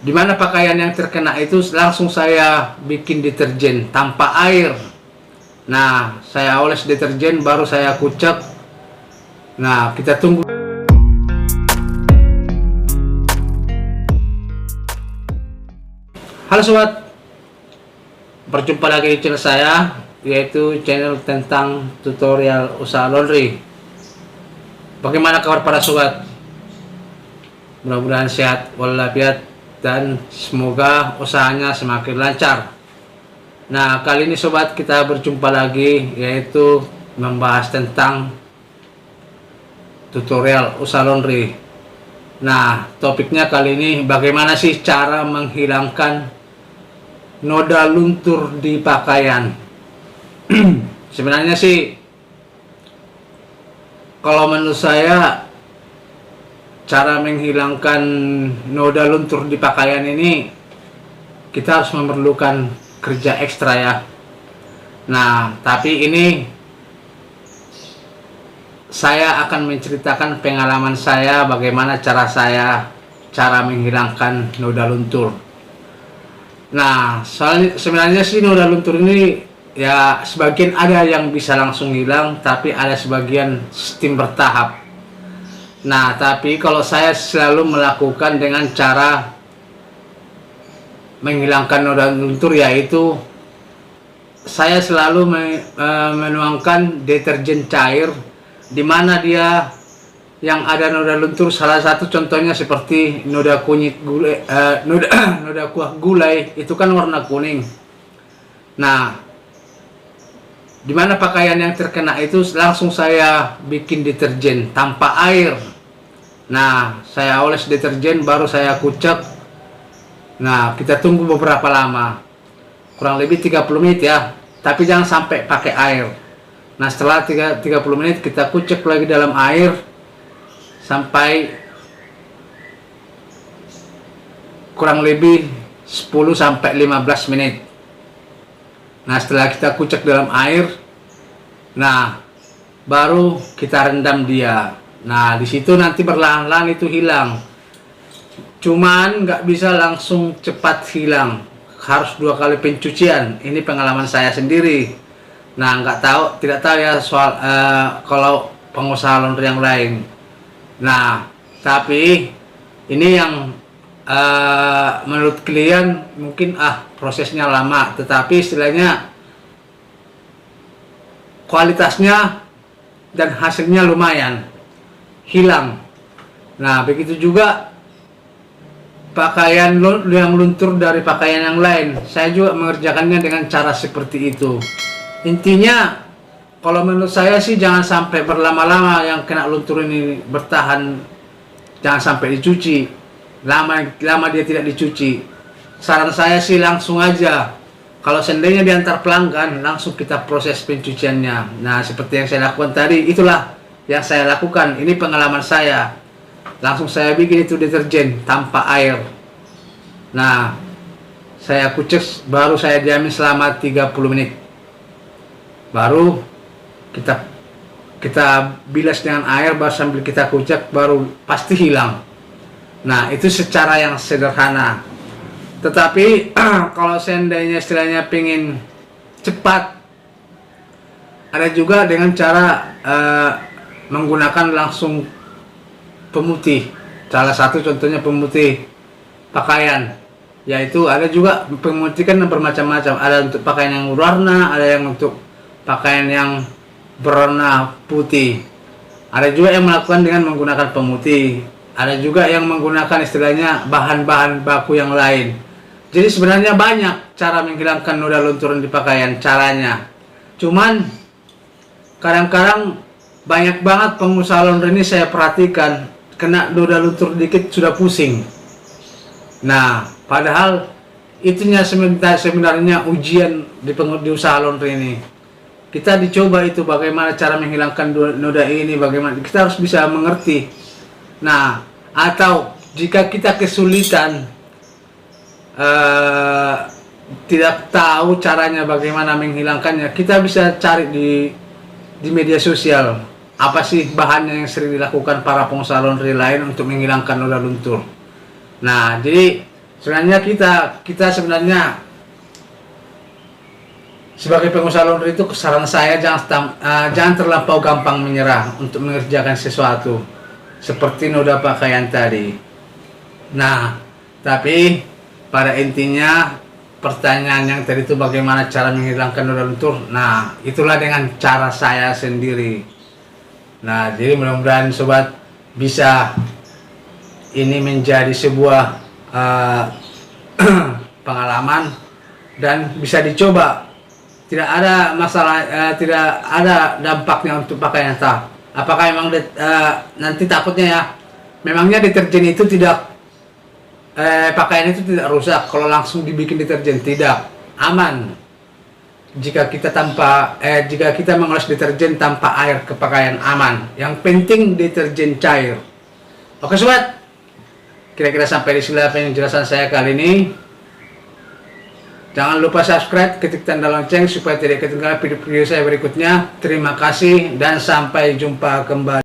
Di mana pakaian yang terkena itu langsung saya bikin deterjen tanpa air. Nah, saya oles deterjen baru saya kucek. Nah, kita tunggu. Halo sobat, berjumpa lagi di channel saya, yaitu channel tentang tutorial usaha laundry. Bagaimana kabar para sobat? Mudah-mudahan sehat walafiat dan semoga usahanya semakin lancar. Nah, kali ini sobat kita berjumpa lagi, yaitu membahas tentang tutorial usaha laundry. Nah, topiknya kali ini bagaimana sih cara menghilangkan noda luntur di pakaian. Sebenarnya sih kalau menurut saya cara menghilangkan noda luntur di pakaian ini kita harus memerlukan kerja ekstra ya. Nah, tapi ini saya akan menceritakan pengalaman saya bagaimana cara menghilangkan noda luntur. Nah, sebenarnya sih noda luntur ini ya sebagian ada yang bisa langsung hilang, tapi ada sebagian sistem bertahap. Nah, tapi kalau saya selalu melakukan dengan cara menghilangkan noda luntur, yaitu saya selalu menuangkan deterjen cair di mana dia yang ada noda luntur. Salah satu contohnya seperti noda kunyit gulai, noda kuah gulai itu kan warna kuning. Nah, di mana pakaian yang terkena itu langsung saya bikin deterjen tanpa air. Nah, saya oles deterjen baru saya kucek. Nah, kita tunggu beberapa lama, kurang lebih 30 menit ya, tapi jangan sampai pakai air. Nah, setelah 30 menit kita kucek lagi dalam air sampai kurang lebih 10-15 menit. Nah, setelah kita kucek dalam air, nah baru kita rendam dia. Nah, di situ nanti perlahan-lahan itu hilang. Cuman nggak bisa langsung cepat hilang, harus 2 kali pencucian. Ini pengalaman saya sendiri. Nah, tidak tahu ya soal kalau pengusaha laundry yang lain. Nah, tapi ini yang menurut klien mungkin prosesnya lama, tetapi istilahnya kualitasnya dan hasilnya lumayan hilang. Nah, begitu juga pakaian yang luntur dari pakaian yang lain, saya juga mengerjakannya dengan cara seperti itu. Intinya kalau menurut saya sih jangan sampai berlama-lama yang kena luntur ini bertahan, jangan sampai dicuci lama dia tidak dicuci. Saran saya sih langsung aja, kalau seandainya diantar pelanggan langsung kita proses pencuciannya. Nah, seperti yang saya lakukan tadi, itulah yang saya lakukan. Ini pengalaman saya, langsung saya bikin itu deterjen tanpa air. Nah, saya kucek baru saya diamin selama 30 menit, baru kita bilas dengan air, baru sambil kita kucek baru pasti hilang. Nah, itu secara yang sederhana. Tetapi kalau seandainya istilahnya pengen cepat, ada juga dengan cara menggunakan langsung pemutih. Salah satu contohnya pemutih pakaian, yaitu ada juga pemutih kan bermacam-macam. Ada untuk pakaian yang berwarna, ada yang untuk pakaian yang berwarna putih. Ada juga yang melakukan dengan menggunakan pemutih. Ada juga yang menggunakan istilahnya bahan-bahan baku yang lain. Jadi sebenarnya banyak cara menghilangkan noda luntur di pakaian caranya. Cuman kadang-kadang banyak banget pengusaha laundry ini saya perhatikan kena noda luntur dikit sudah pusing. Nah, padahal itunya sebenarnya ujian di usaha laundry ini. Kita dicoba itu bagaimana cara menghilangkan noda ini, bagaimana kita harus bisa mengerti. Nah, atau jika kita kesulitan tidak tahu caranya bagaimana menghilangkannya, kita bisa cari di media sosial apa sih bahannya yang sering dilakukan para pengusaha laundry lain untuk menghilangkan noda luntur. Nah, jadi Sebenarnya kita sebenarnya sebagai pengusaha laundry itu, saran saya jangan terlampau gampang menyerah untuk mengerjakan sesuatu seperti noda pakaian tadi. Nah, tapi pada intinya pertanyaan yang tadi itu bagaimana cara menghilangkan noda lentur. Nah, itulah dengan cara saya sendiri. Nah, jadi mudah-mudahan sobat bisa ini menjadi sebuah pengalaman dan bisa dicoba. Tidak ada masalah, tidak ada dampaknya untuk pakaian. Apakah memang nanti takutnya ya, memangnya deterjen itu tidak pakaian itu tidak rusak kalau langsung dibikin deterjen? Tidak, aman. Jika kita mengoles deterjen tanpa air ke pakaian, aman. Yang penting deterjen cair. Oke sobat, kira-kira sampai di sini penjelasan saya kali ini. Jangan lupa subscribe, ketik tanda lonceng supaya tidak ketinggalan video-video saya berikutnya. Terima kasih dan sampai jumpa kembali.